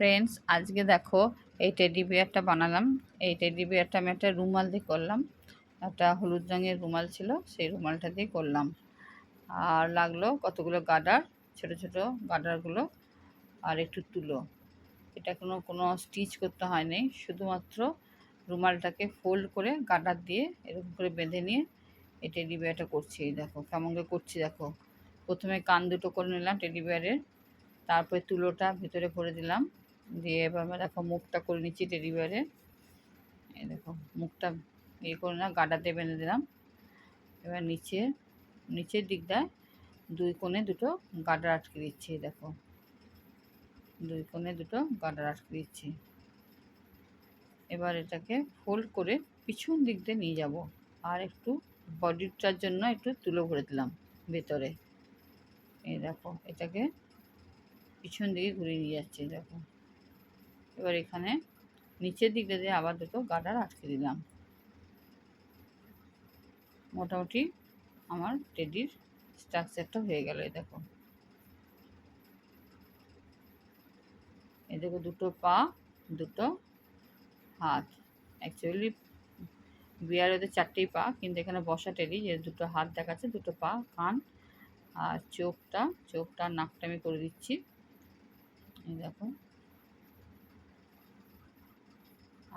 Friends, আজকে দেখো এই টেডি বিয়ারটা বানালাম। এই টেডি বিয়ারটা আমি একটা রুমাল দিয়ে করলাম। একটা হলুদ রঙের রুমাল ছিল, সেই রুমালটা দিয়ে করলাম। আর লাগলো কতগুলো গার্ডার, ছোট ছোট গার্ডারগুলো, আর একটু তুলো। এটা কোনো স্টিচ করতে হয়নি, শুধুমাত্র রুমালটাকে ফোল্ড করে গার্ডার দিয়ে এরকম করে বেঁধে নিয়ে এই টেডি বিয়ারটা করছি। এই দেখো কেমন করে করছি দেখো। প্রথমে কান দুটো করে নিলাম টেডি বিয়ারের, তারপরে তুলোটা ভিতরে ভরে দিলাম, দিয়ে এবার আমরা দেখো মুখটা করে নিচ্ছি টেডি বিয়ারের। এই দেখো মুখটা ইয়ে করে না গার্ডার দিয়ে বেঁধে দিলাম। এবার নিচের দিকটায় দুই কোণে দুটো গার্ডার আটকে দিচ্ছি। দেখো দুই কোণে দুটো গার্ডার আটকে দিচ্ছি। এবার এটাকে ফোল্ড করে পিছন দিক দিয়ে নিয়ে যাব, আর একটু বডিটার জন্য একটু তুলো ভরে দিলাম ভেতরে। এই দেখো এটাকে পিছন দিকে ঘুরিয়ে নিয়ে যাচ্ছি। দেখো এবার এখানে নিচের দিকটা দিয়ে আবার দুটো গার্ডার আটকে দিলাম। মোটামুটি আমার টেডির স্ট্রাকচারটা হয়ে গেল। এই দেখো, এই দেখো দুটো পা, দুটো হাত। অ্যাকচুয়ালি বিয়ার ওদের চারটেই পা, কিন্তু এখানে বসা টেডি যে দুটো হাত দেখাচ্ছে, দুটো পা, কান আর চোখটা নাকটা আমি করে দিচ্ছি। এই দেখো,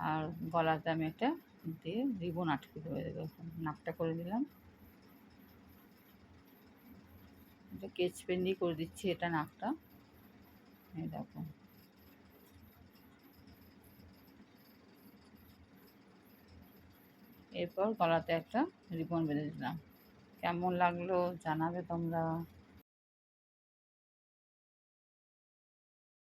আর গলাতে আমি একটা দিয়ে রিবন আটকে দেবো। দেখো নাকটা করে দিলাম, এটা কেচ পেন দিয়ে করে দিচ্ছি এটা নাকটা। এই দেখো, এরপর গলাতে একটা রিবন বেঁধে দিলাম। কেমন লাগলো জানাবে তোমরা।